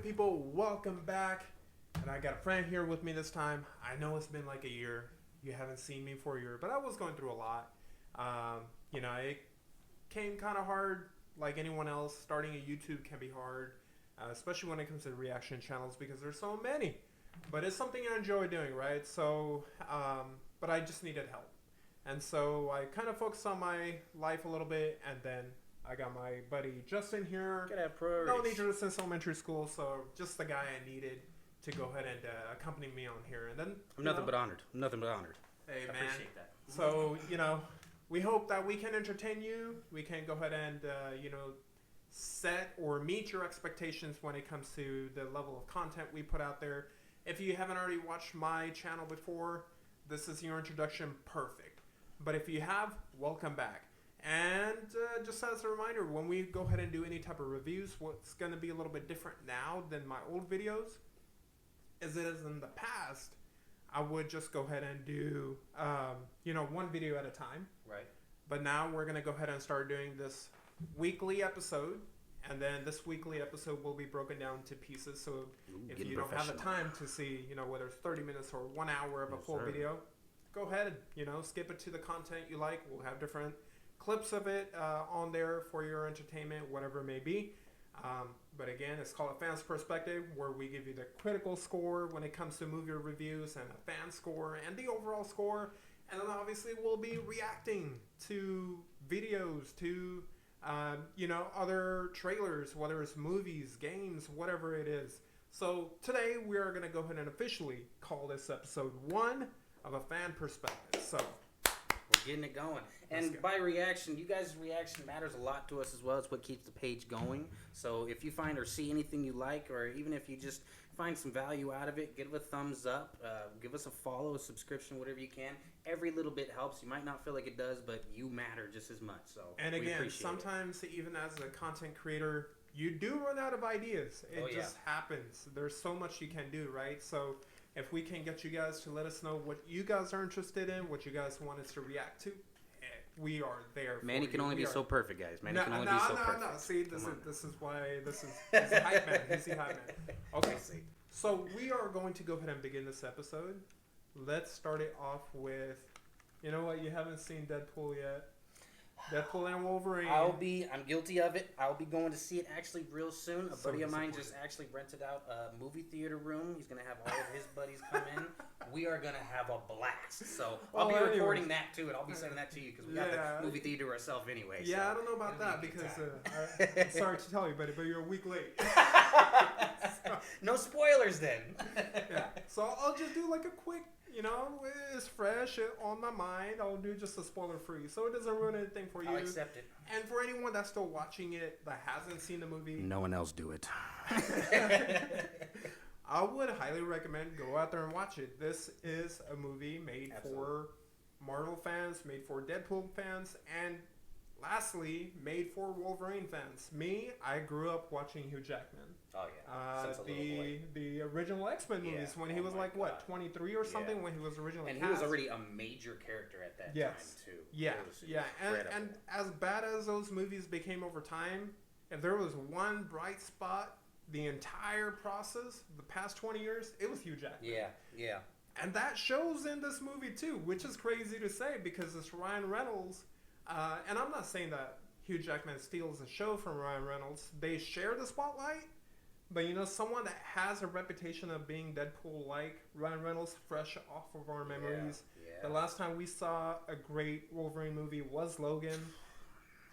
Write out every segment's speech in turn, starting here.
good people? Welcome back. And I got a friend here with me this time. I know it's been like a year. You haven't seen me for a year, but I was going through a lot. It came kind of hard like anyone else. Starting a YouTube can be hard, especially when it comes to reaction channels because there's so many. But it's something I enjoy doing, right? So, but I just needed help. And so I kind of focused on my life a little bit, and then I got my buddy Justin here. Gotta have priorities. No need to since elementary school, so just the guy I needed to go ahead and accompany me on here. And then I'm nothing but honored. Hey, man. I appreciate that. So we hope that we can entertain you. We can go ahead and set or meet your expectations when it comes to the level of content we put out there. If you haven't already watched my channel before, this is your introduction. Perfect. But if you have, welcome back. And just as a reminder, when we go ahead and do any type of reviews, what's going to be a little bit different now than my old videos is in the past, I would just go ahead and do, one video at a time. Right. But now we're going to go ahead and start doing this weekly episode. And then this weekly episode will be broken down to pieces. So if you don't have the time to see, whether it's 30 minutes or 1 hour of a full video, go ahead, skip it to the content you like. We'll have different clips of it on there for your entertainment, whatever it may be. But again, it's called a fan's perspective, where we give you the critical score when it comes to movie reviews and a fan score and the overall score. And then obviously we'll be reacting to videos, to other trailers, whether it's movies, games, whatever it is. So today we are going to go ahead and officially call this episode 1 of a fan perspective. So we're getting it going. And by reaction, you guys' reaction matters a lot to us as well. It's what keeps the page going. So if you find or see anything you like, or even if you just find some value out of it, give it a thumbs up, give us a follow, a subscription, whatever you can. Every little bit helps. You might not feel like it does, but you matter just as much. So and again, sometimes even as a content creator, you do run out of ideas. It just happens. There's so much you can do, right? So if we can get you guys to let us know what you guys are interested in, what you guys want us to react to, we are there. Manny can only be so perfect, guys. Manny can only be so perfect. No. See, this is why this is he's a hype man. He's the hype man. Okay, so we are going to go ahead and begin this episode. Let's start it off with, you know what? You haven't seen Deadpool yet. Deadpool and Wolverine. I'm guilty of it. I'll be going to see it actually real soon. A buddy of mine just actually rented out a movie theater room. He's going to have all of his buddies come in. We are going to have a blast. So I'll be recording that too, and I'll be sending that to you because we got the movie theater ourselves anyway. Yeah, so I don't know about that because I'm sorry to tell you, but you're a week late. No spoilers then. Yeah. So I'll just do like a quick, it's fresh on my mind. I'll do just a spoiler free, so it doesn't ruin anything for you. I'll accept it. And for anyone that's still watching it that hasn't seen the movie, no one else do it. I would highly recommend go out there and watch it. This is a movie made for Marvel fans, made for Deadpool fans, and lastly, made for Wolverine fans. Me, I grew up watching Hugh Jackman. Oh yeah, since a little boy. The original X-Men movies when he was like 23 or something when he was originally and cast. he was already a major character at that time too. Yeah, and as bad as those movies became over time, if there was one bright spot the entire process, the past 20 years, it was Hugh Jackman. Yeah. And that shows in this movie too, which is crazy to say because it's Ryan Reynolds. And I'm not saying that Hugh Jackman steals the show from Ryan Reynolds. They share the spotlight. But someone that has a reputation of being Deadpool-like, Ryan Reynolds, fresh off of our memories. Yeah. The last time we saw a great Wolverine movie was Logan.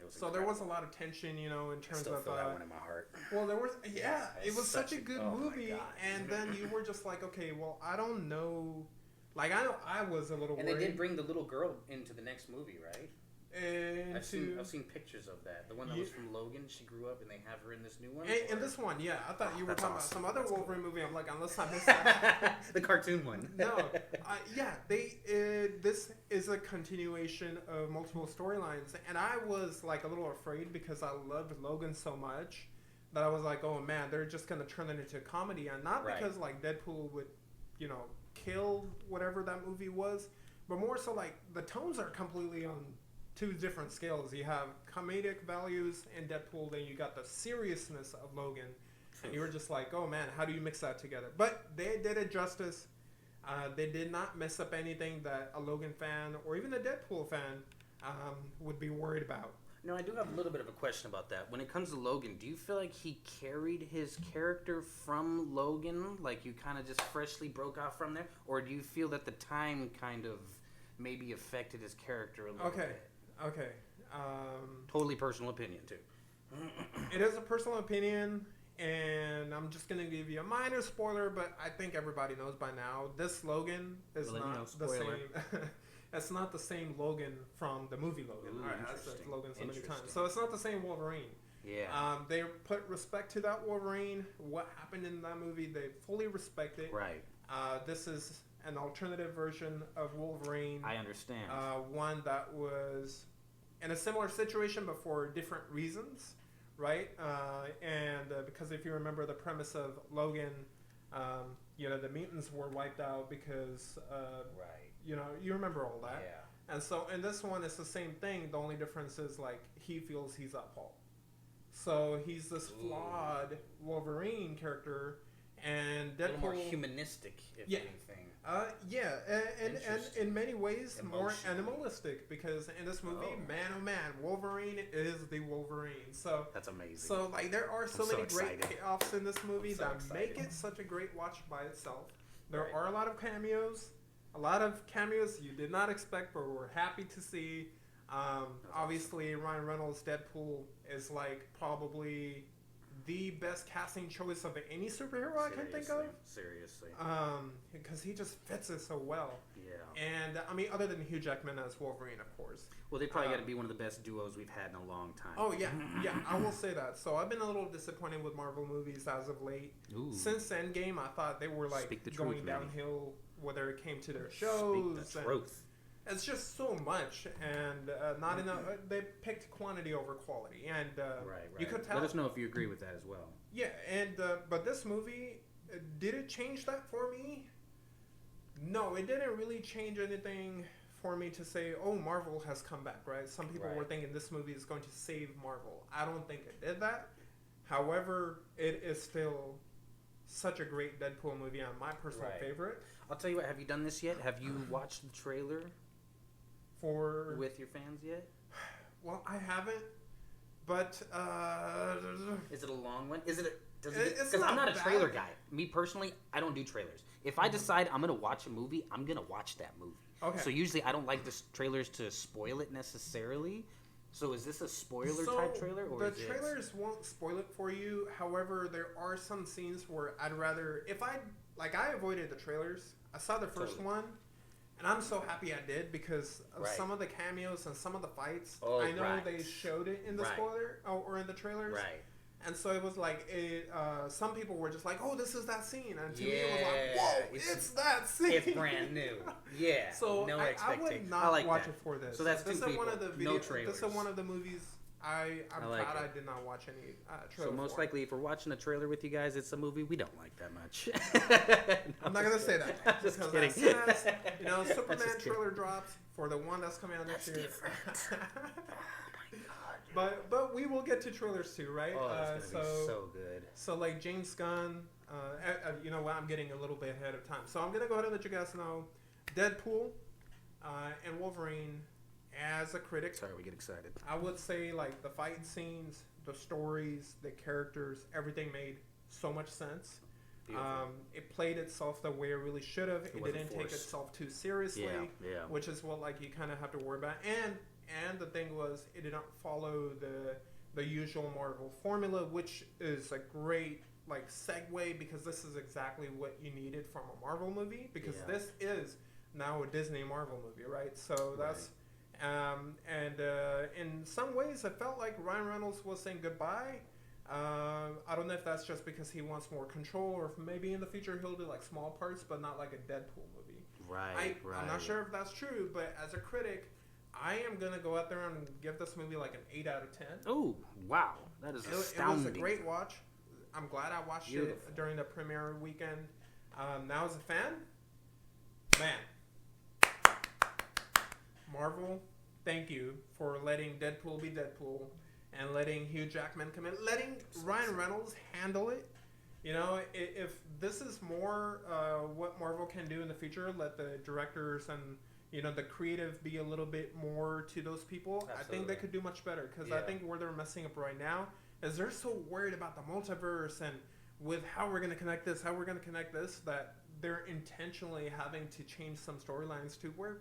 So there was a lot of tension, in terms of. Feel that one in my heart. Well, there was, it was such a good movie, and then you were just like, okay, well, I don't know, like I was a little. And worried. They did bring the little girl into the next movie, right? I've seen pictures of that. The one that was from Logan, she grew up, and they have her in this new one. In this one, yeah. I thought you were talking about some other Wolverine movie. I'm like, unless I missed that. The cartoon one. No. This is a continuation of multiple storylines. And I was like a little afraid because I loved Logan so much that I was like, oh man, they're just going to turn it into a comedy. And not because like Deadpool would, kill whatever that movie was, but more so like the tones are completely on two different scales. You have comedic values in Deadpool, then you got the seriousness of Logan. And you were just like, oh man, how do you mix that together? But they did it justice. They did not mess up anything that a Logan fan or even a Deadpool fan would be worried about. No, I do have a little bit of a question about that. When it comes to Logan, do you feel like he carried his character from Logan? Like you kind of just freshly broke off from there? Or do you feel that the time kind of maybe affected his character a little bit? Okay. Totally personal opinion, too. It is a personal opinion, and I'm just going to give you a minor spoiler, but I think everybody knows by now. This Logan is not the same. It's not the same Logan from the movie Logan. Ooh, all right, I've said Logan so many times. So it's not the same Wolverine. Yeah. They put respect to that Wolverine. What happened in that movie, they fully respect it. Right. This is an alternative version of Wolverine. I understand. One that was in a similar situation but for different reasons, right? Because if you remember the premise of Logan, the mutants were wiped out because... right. You remember all that. Yeah. And so in this one, it's the same thing. The only difference is, like, he feels he's at fault. So he's this flawed Wolverine character, and Deadpool... A little more humanistic, if anything. And in many ways, more animalistic, because in this movie, man, oh man, Wolverine is the Wolverine. So that's amazing. So, like, there are so many great payoffs in this movie that make it such a great watch by itself. There are a lot of cameos. A lot of cameos you did not expect, but we're happy to see. Obviously, Ryan Reynolds' Deadpool is like probably the best casting choice of any superhero I can think of. Seriously. Because he just fits it so well. Yeah. And I mean, other than Hugh Jackman as Wolverine, of course. Well, they probably got to be one of the best duos we've had in a long time. Oh yeah, I will say that. So I've been a little disappointed with Marvel movies as of late. Ooh. Since Endgame, I thought they were like going downhill. Whether it came to their shows, Speak the truth. It's just so much, and not enough. They picked quantity over quality, and right. You could tell. Let us know if you agree with that as well. Yeah, and but this movie, did it change that for me? No, it didn't really change anything for me to say, oh, Marvel has come back, right? Some people were thinking this movie is going to save Marvel. I don't think it did that. However, it is still such a great Deadpool movie and my personal favorite. I'll tell you what, have you done this yet? Have you watched the trailer with your fans yet? Well, I haven't, but is it a long one? Because I'm I'm not a trailer guy. Me personally, I don't do trailers. If I decide I'm going to watch a movie, I'm going to watch that movie. Okay. So usually I don't like the trailers to spoil it necessarily. So is this a spoiler type trailer? Or the trailers won't spoil it for you. However, there are some scenes where I'd rather... I avoided the trailers. I saw the first one, and I'm so happy I did because of some of the cameos and some of the fights. I know they showed it in the spoiler or in the trailers. Right. And so it was like, some people were just like, oh, this is that scene. And to me, it was like, whoa, it's that scene. It's brand new. Yeah. So no I would not watch it for this. So that's this two people. No trailers. This is one of the movies I'm glad I did not watch any trailer. So most likely, if we're watching a trailer with you guys, it's a movie we don't like that much. I'm not gonna say that. Just kidding. As Superman trailer drops for the one that's coming out next year. Different. Oh my god. But we will get to trailers too, right? Oh, that's gonna be so good. So like James Gunn, you know what? I'm getting a little bit ahead of time. So I'm gonna go ahead and let you guys know, Deadpool and Wolverine. As a critic, sorry, we get excited. I would say like the fight scenes, the stories, the characters, everything made so much sense. It played itself the way it really should have. It didn't take itself too seriously, which is what like you kind of have to worry about. And the thing was, it didn't follow the usual Marvel formula, which is a great like segue because this is exactly what you needed from a Marvel movie because this is now a Disney Marvel movie, right? So that's. In some ways, it felt like Ryan Reynolds was saying goodbye. I don't know if that's just because he wants more control, or if maybe in the future he'll do like small parts, but not like a Deadpool movie. Right. I'm not sure if that's true, but as a critic, I am gonna go out there and give this movie like an 8 out of 10. Oh wow, that is astounding. It was a great watch. I'm glad I watched it during the premiere weekend. Now as a fan, man. Marvel, thank you for letting Deadpool be Deadpool and letting Hugh Jackman come in, letting Ryan Reynolds handle it. You know, if this is more what Marvel can do in the future, let the directors and the creative be a little bit more to those people. Absolutely. I think they could do much better because I think where they're messing up right now is they're so worried about the multiverse and with how we're going to connect this, that they're intentionally having to change some storylines to where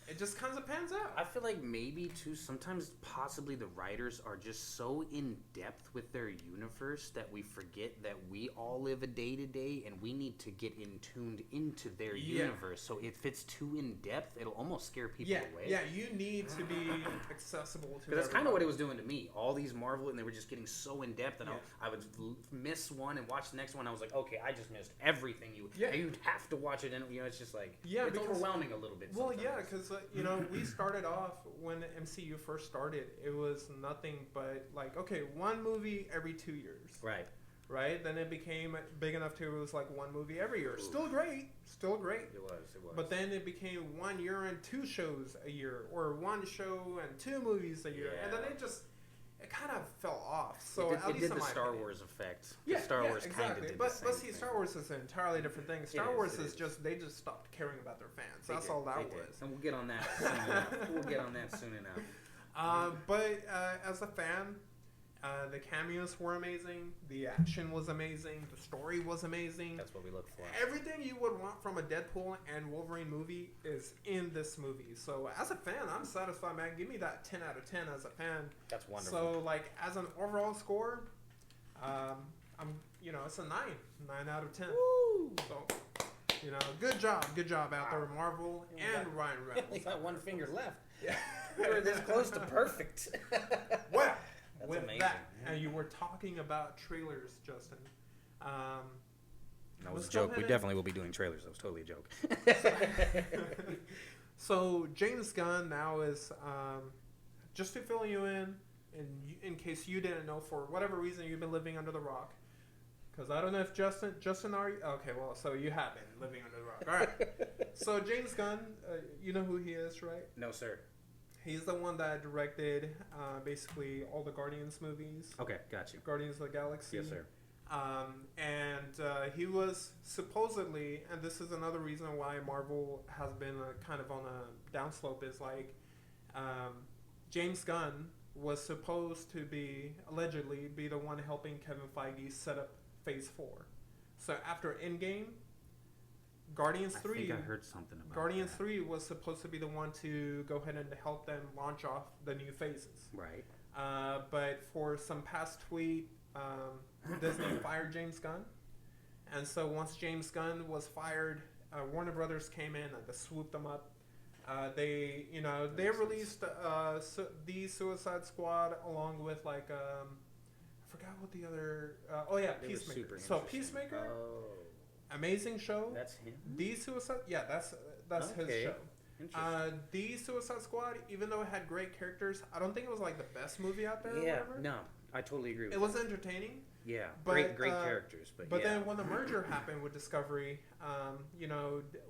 it just kind of pans out. I feel like maybe too sometimes possibly the writers are just so in depth with their universe that we forget that we all live a day to day and we need to get tuned into their universe. So if it's too in depth, it'll almost scare people away. Yeah, you need to be accessible to. Because that's kind of what it was doing to me. All these Marvel, and they were just getting so in depth, and I would miss one and watch the next one. I was like, okay, I just missed everything. You'd have to watch it, and it's just like it's overwhelming a little bit. Well, because we started off when the MCU first started. It was nothing but like one movie every 2 years. Right. Then it became big enough to it was like one movie every year. Still great. It was. But then it became 1 year and 2 shows a year, or 1 show and 2 movies a year, and then it kind of fell off. So it did the Star Wars effect. Star Wars kind of did but the same see, thing. Star Wars is an entirely different thing. Star Wars is just they just stopped caring about their fans. That's all that was. And we'll get on that soon enough. But as a fan, the cameos were amazing. The action was amazing. The story was amazing. That's what we look for. Everything you would want from a Deadpool and Wolverine movie is in this movie. So as a fan, I'm satisfied, man. Give me that 10 out of 10 as a fan. That's wonderful. So as an overall score, it's a 9 out of 10. Woo! So, good job out there, Marvel and Ryan Reynolds. We got one finger left. Yeah. We're this close to perfect. Well. That's with amazing. that, and you were talking about trailers, Justin. That was a joke. We definitely will be doing trailers. That was totally a joke. So James Gunn now is, just to fill you in case you didn't know, for whatever reason you've been living under the rock. Because I don't know if Justin are you? Okay, well, so you have been living under the rock. All right. So James Gunn, you know who he is, right? No, sir. He's the one that directed basically all the Guardians movies. Okay, got you. Guardians of the Galaxy. Yes, sir. And he was supposedly, and this is another reason why Marvel has been kind of on a downslope, is James Gunn was supposed to allegedly be the one helping Kevin Feige set up Phase 4. So after Endgame, Guardians 3. I think I heard something about Guardians that. 3 was supposed to be the one to go ahead and help them launch off the new phases. Right. But for some past tweet, Disney fired James Gunn. And so once James Gunn was fired, Warner Brothers came in and they swooped them up. They released the Suicide Squad along with I forgot what the other. Peacemaker. So Peacemaker. Oh. Amazing show. That's him. The Suicide. Yeah, that's his show. The Suicide Squad, even though it had great characters, I don't think it was the best movie out there. Yeah, no, I totally agree with it. It was entertaining. Yeah, but, great characters, but then when the merger happened with Discovery,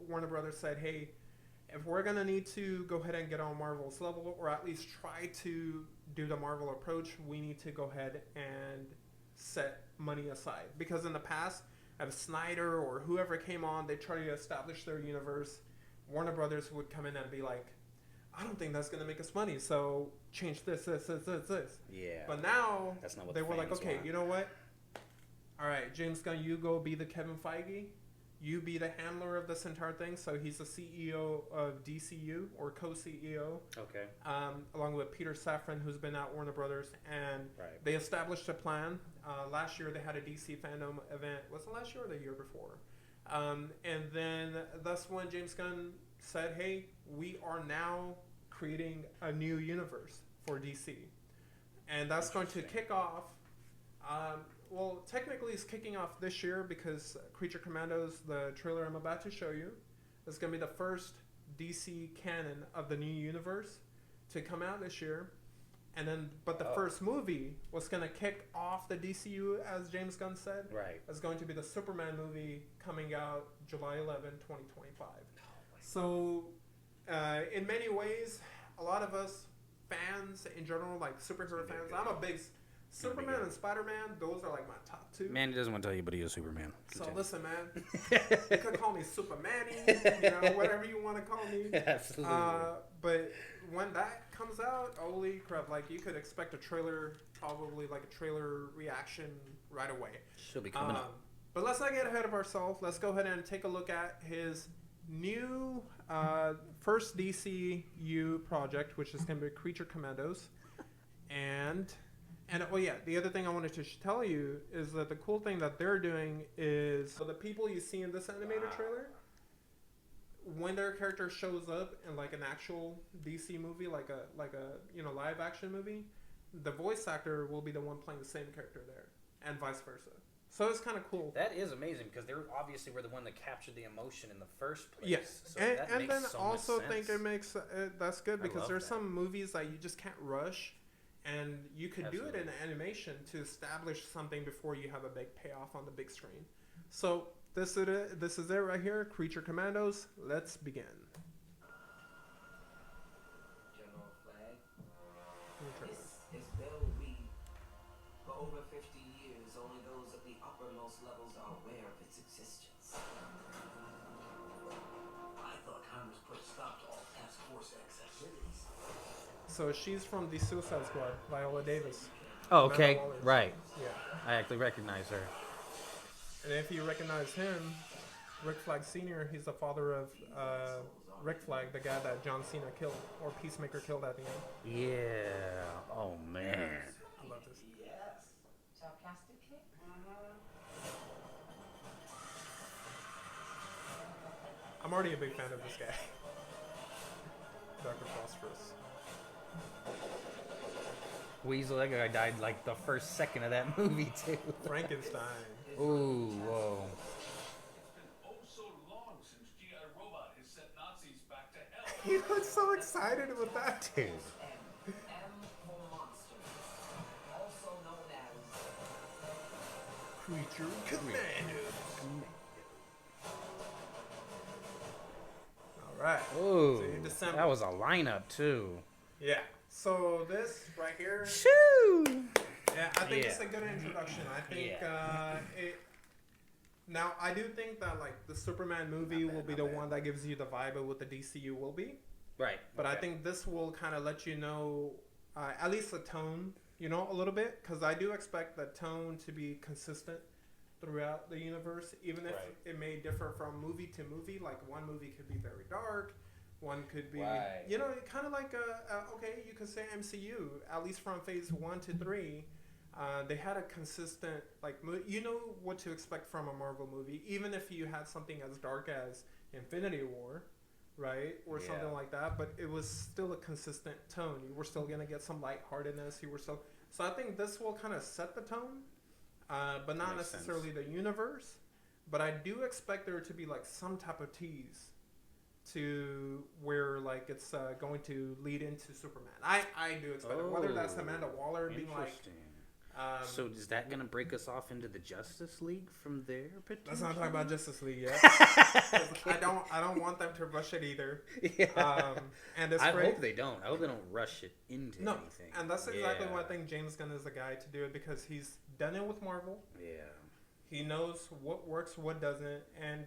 Warner Brothers said, "Hey, if we're gonna need to go ahead and get on Marvel's level, or at least try to do the Marvel approach, we need to go ahead and set money aside, because in the past, if Snyder or whoever came on, they try to establish their universe. Warner Brothers would come in and be like, I don't think that's going to make us money, so change this. Yeah. But now, that's not what they were like, okay, want. you know what? All right, James Gunn, you go be the Kevin Feige. You be the handler of this entire thing. So he's the CEO of DCU, or co-CEO. Okay. Along with Peter Safran, who's been at Warner Brothers. And they established a plan. Last year, they had a DC fandom event. Was it last year or the year before? And then that's when James Gunn said, hey, we are now creating a new universe for DC. And that's going to kick off... well, technically it's kicking off this year because Creature Commandos, the trailer I'm about to show you, is going to be the first DC canon of the new universe to come out this year. And then, but the first movie was going to kick off the DCU, as James Gunn said. Right. It's going to be the Superman movie coming out July 11, 2025. So, in many ways, a lot of us fans in general, like superhero fans, I'm a big Superman and Spider-Man, those are like my top two. Man, he doesn't want to tell you, but he is Superman. So listen, man, you could call me Superman-y, you know, whatever you want to call me. Absolutely. But when that comes out, holy crap! Like you could expect a trailer, probably like a trailer reaction right away. She'll be coming up. But let's not get ahead of ourselves. Let's go ahead and take a look at his new first DCU project, which is going to be Creature Commandos, and oh yeah, the other thing I wanted to tell you is that the cool thing that they're doing is so the people you see in this animated trailer, when their character shows up in like an actual DC movie, like a live action movie, the voice actor will be the one playing the same character there, and vice versa. So it's kind of cool. That is amazing because they obviously were the one that captured the emotion in the first place. Yes, so and then also think it makes that's good because there's that. some movies that you just can't rush, and you could do it in animation to establish something before you have a big payoff on the big screen. So this is it right here, Creature Commandos. Let's begin. General Flag. This is Bill Reed. For over 50 years, only those at the uppermost levels are aware of its existence. I thought Congress put a stop to all task force activities. So she's from the Suicide Squad, Viola Davis. Oh, okay, right. Yeah. I actually recognize her. And if you recognize him, Rick Flag Sr., he's the father of Rick Flag, the guy that John Cena killed, or Peacemaker killed at the end. Yeah. Oh, man. I love this. Yes. Sarcastically? I'm already a big fan of this guy. Dr. Phosphorus. Weasel, that guy died like the first second of that movie, too. Frankenstein. Ooh, whoa. Oh, so long since G.I. Robot has sent Nazis back to hell. He looks so excited with that. Dude. M for monsters, also known as Creature Commandos. Alright. Ooh, See, December. that was a lineup, too. Yeah. So this right here. Shoo! Yeah, I think Yeah. it's a good introduction. I think it. Now I do think that like the Superman movie will be the one that gives you the vibe of what the DCU will be. Right. But I think this will kind of let you know, at least the tone, you know, a little bit, because I do expect the tone to be consistent throughout the universe, even if it may differ from movie to movie. Like one movie could be very dark, one could be, you know, kind of like okay, you could say MCU, at least from phase 1 to 3. They had a consistent, like, you know what to expect from a Marvel movie, even if you had something as dark as Infinity War, right, or something like that. But it was still a consistent tone. You were still gonna get some lightheartedness. You were still. So I think this will kind of set the tone, but not necessarily the universe. But I do expect there to be like some type of tease to where like it's going to lead into Superman. I do expect it. Whether that's Amanda Waller being like. So is that gonna break us off into the Justice League from there? Let's not talk about Justice League yet. I don't want them to rush it either. Yeah. And it's I great. hope they don't. I hope they don't rush it into anything. And that's exactly why I think James Gunn is the guy to do it, because he's done it with Marvel. Yeah. He knows what works, what doesn't, and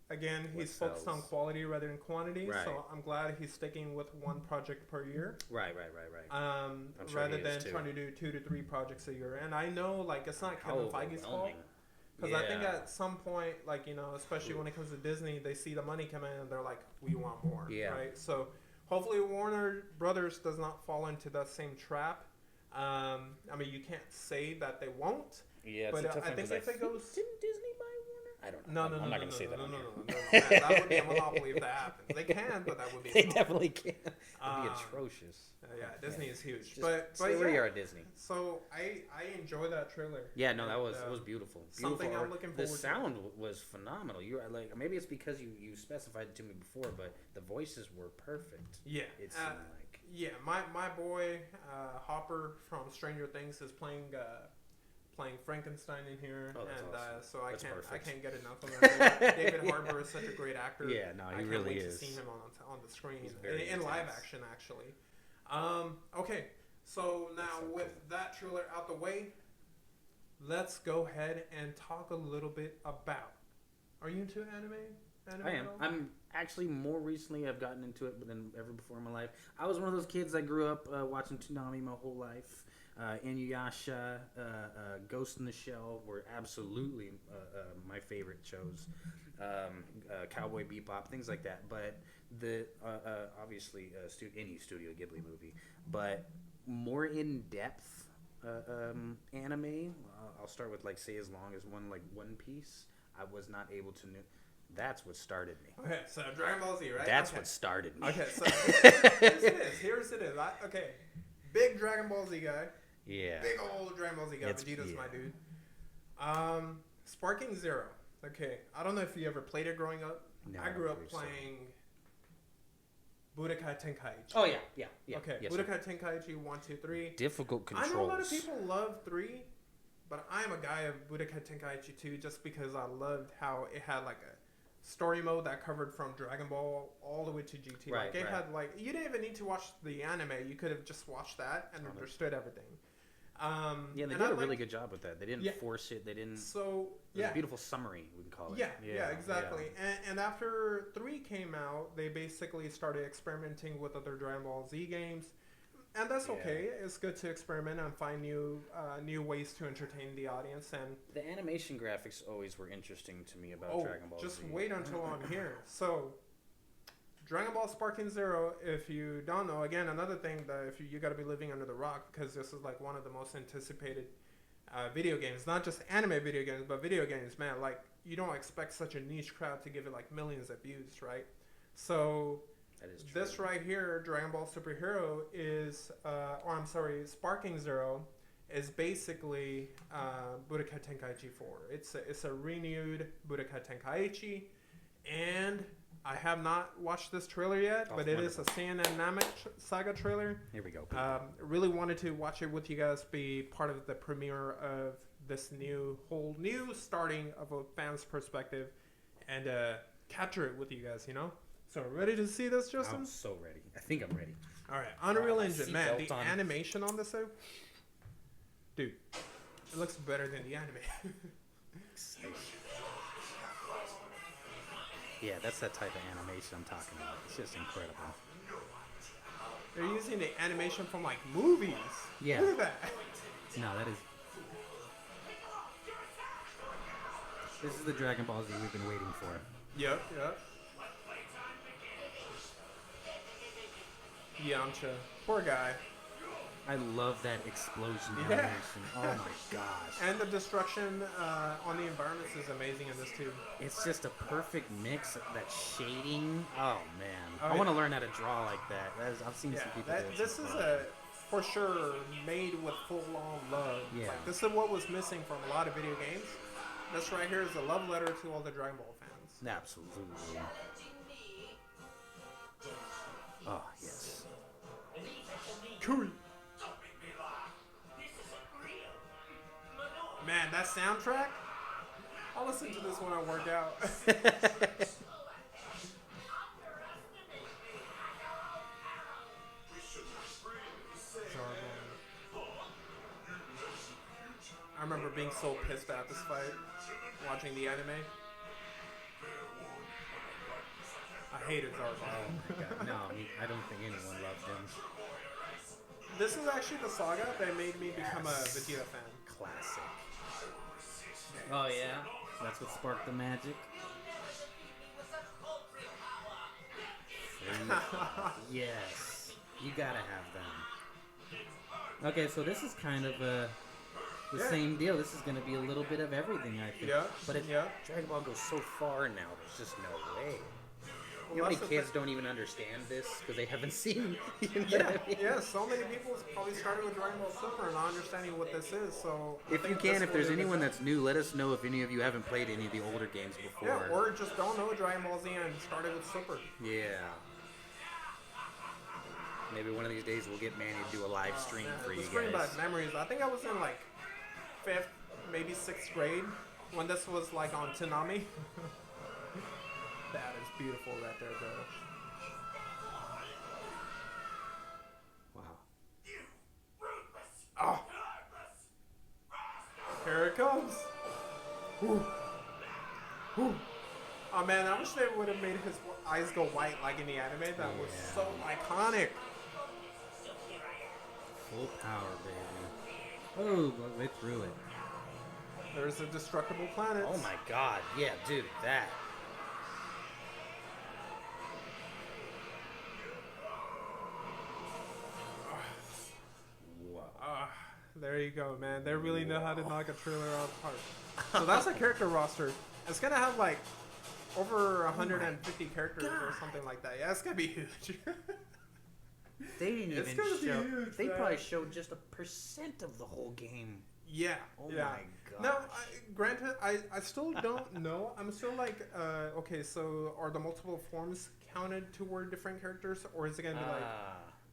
again, he's focused on quality rather than quantity. Right. So I'm glad he's sticking with one project per year. Right. Sure Rather than trying to do 2 to 3 projects a year. And I know, like, it's not Kevin Feige's fault. Because I think at some point, like, you know, especially when it comes to Disney, they see the money come in and they're like, we want more. Yeah. Right? So hopefully Warner Brothers does not fall into that same trap. I mean, you can't say that they won't. Yeah, but I think if it goes... Didn't Disney buy Warner? I don't No, know. I'm not going to say that. No, that would be a monopoly if that happens. They can, but that would be. They definitely can. It'd be atrocious. Yeah, Disney is huge. Just But we yeah. are Disney. So I enjoy that trailer. Yeah, no, that was beautiful. Something beautiful. I'm looking forward to. The sound was phenomenal. You are like, maybe it's because you specified it to me before, but the voices were perfect. Yeah, it seemed like. Yeah, my boy Hopper from Stranger Things is playing Frankenstein in here, and awesome. so I can't get enough of that. him. David Harbour is such a great actor. Yeah, no, he really is. I can't wait to see him on the screen He's very in live intense. action, actually. Okay, So now so with that trailer out the way, let's go ahead and talk a little bit about. Are you into anime? I am. at all? I'm actually more recently. I've gotten into it than ever before in my life. I was one of those kids that grew up watching Toonami my whole life. Inuyasha, Ghost in the Shell were absolutely my favorite shows. Cowboy Bebop, things like that. But the obviously any Studio Ghibli movie, but more in depth anime. I'll start with like say as long as One Piece. I was not able to. That's what started me. Okay, so Dragon Ball Z, right? That's okay. what started me. Okay, so here's it is. Okay, big Dragon Ball Z guy. Yeah. Big old Dragon Ball Z guy. Vegeta's my dude. Sparking Zero. Okay, I don't know if you ever played it growing up. No, I grew up so. playing Budokai Tenkaichi. Oh yeah. Okay, Yes, Budokai Tenkaichi 1, 2, 3. difficult controls. I know a lot of people love 3, but I am a guy of Budokai Tenkaichi 2 just because I loved how it had like a story mode that covered from Dragon Ball all the way to GT. Right, like it right. had like you didn't even need to watch the anime. You could have just watched that and understood everything. Yeah, they and did I a really liked- good job with that. They didn't Yeah. force it. They didn't. So It was yeah, a beautiful summary, we can call it. yeah, exactly. And after 3 came out, they basically started experimenting with other Dragon Ball Z games. And that's okay. It's good to experiment and find new ways to entertain the audience. And The animation graphics always were interesting to me about Dragon Ball just Z. wait until I'm here. So, Dragon Ball Sparking Zero. If you don't know, again, another thing that if you got to be living under the rock because this is like one of the most anticipated video games. Not just anime video games, but video games. Man, like you don't expect such a niche crowd to give it like millions of views, right? So. That is true. This right here, Dragon Ball Superhero, is, Sparking Zero, is basically Budokai Tenkaichi 4. It's a renewed Budokai Tenkaichi, and I have not watched this trailer yet, but it is a Saiyan and Namek Saga trailer. Here we go. Really wanted to watch it with you guys, be part of the premiere of this whole new starting of a fan's perspective, and capture it with you guys, you know? So, ready to see this, Justin? I'm so ready. I think I'm ready. All right, Unreal my Engine, man. seatbelt The on. animation on this, dude, it looks better than the anime. Yeah, that's that type of animation I'm talking about. It's just incredible. They're using the animation from like movies. Yeah. Look at that. No, that is. This is the Dragon Ball Z we've been waiting for. Yep. Yamcha, poor guy. I love that explosion Yeah. animation. Oh my gosh. And the destruction on the environments is amazing in this too. It's just a perfect mix of that shading. Oh man. Oh, I want to learn how to draw like that. I've seen Yeah, some people do it. this is for sure made with full-on love. Yeah. Like, this is what was missing from a lot of video games. This right here is a love letter to all the Dragon Ball fans. Absolutely. Oh, yes. Cool. Man, that soundtrack. I'll listen to this when I work out. I remember being so pissed at this fight, watching the anime. I hated Zarban. Oh my god. No, I don't think anyone loved him. This is actually the saga that made me become a Vegeta fan. Classic. Oh yeah? That's what sparked the magic? Yes. You gotta have them. Okay, so this is kind of the same deal. This is going to be a little bit of everything, I think. Yeah, But yeah. Dragon Ball goes so far now, there's just no way. Well, You know how many that's the kids thing. don't even understand this because they haven't seen you know Yeah, what I mean? yeah. So many people probably started with Dragon Ball Super and not understanding what this is. So I If you think can, this if will there's be a good anyone job. that's new, let us know if any of you haven't played any of the older games before. Yeah, or just don't know Dragon Ball Z and started with Super. Yeah. Maybe one of these days we'll get Manny to do a live stream Man, for you this brings guys. back memories. I think I was in like 5th, maybe 6th grade when this was like on Toonami. That is beautiful right there, bro. Wow. comes. Whew. Whew. Oh man, I wish they would have made his eyes go white like in the anime. That was so iconic. Full power, baby. Oh, but we threw it. There's a destructible planet. Oh my god. Yeah, dude, that. Wow. There you go, man. They really know how to knock a trailer out of the park. So that's a character roster. It's gonna have like over 150 characters or something like that. Yeah, it's gonna be huge. They didn't It's even gonna be show. huge, They man. probably showed just 1% of the whole game. Yeah. Oh yeah. my god. Now, granted, I still don't know. I'm still like, okay, so are the multiple forms counted toward different characters, or is it gonna be like?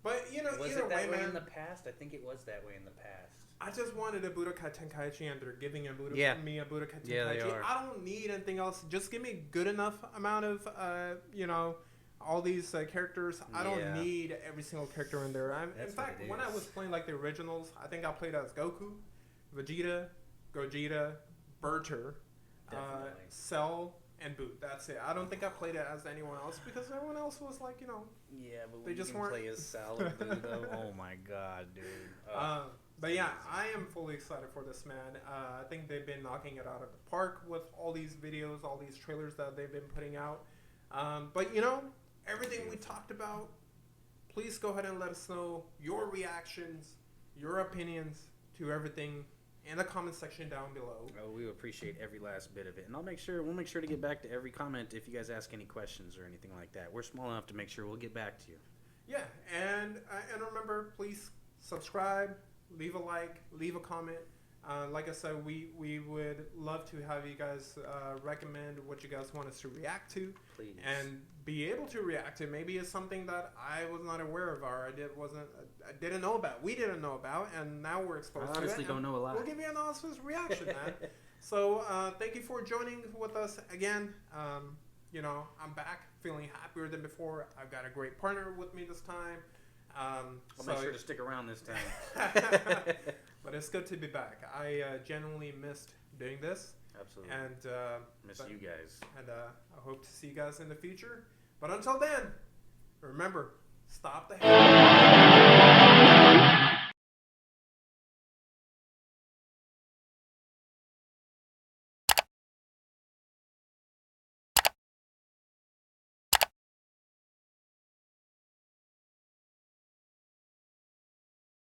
But you know, was either it that way man, in the past? I think it was that way in the past. I just wanted a Budokai Tenkaichi, and they're giving me a Budokai Tenkaichi. Yeah, they are. I don't need anything else. Just give me good enough amount of, all these characters. I don't need every single character in there. In fact, when I was playing like the originals, I think I played as Goku, Vegeta, Gogeta, Berter, Cell, and Boot. That's it. I don't think I played it as anyone else because everyone else was like, Yeah, but they just can weren't. play as Salad, dude. Oh my god, dude. But yeah, I am fully excited for this, man. I think they've been knocking it out of the park with all these videos, all these trailers that they've been putting out. But everything we talked about, please go ahead and let us know your reactions, your opinions to everything in the comment section down below. Oh, we appreciate every last bit of it, and we'll make sure to get back to every comment if you guys ask any questions or anything like that. We're small enough to make sure we'll get back to you. Yeah, and remember, please subscribe, leave a like, leave a comment. Like I said, we would love to have you guys recommend what you guys want us to react to. Please. And be able to react to. Maybe it's something that I was not aware of or I didn't know about. We didn't know about, and now we're exposed to it. I honestly don't know a lot. We'll give you an honest reaction, man. So thank you for joining with us again. I'm back feeling happier than before. I've got a great partner with me this time. I'll make sure to stick around this time. But it's good to be back. I genuinely missed doing this. Absolutely. And Miss you guys. And I hope to see you guys in the future. But until then, remember, stop the hate.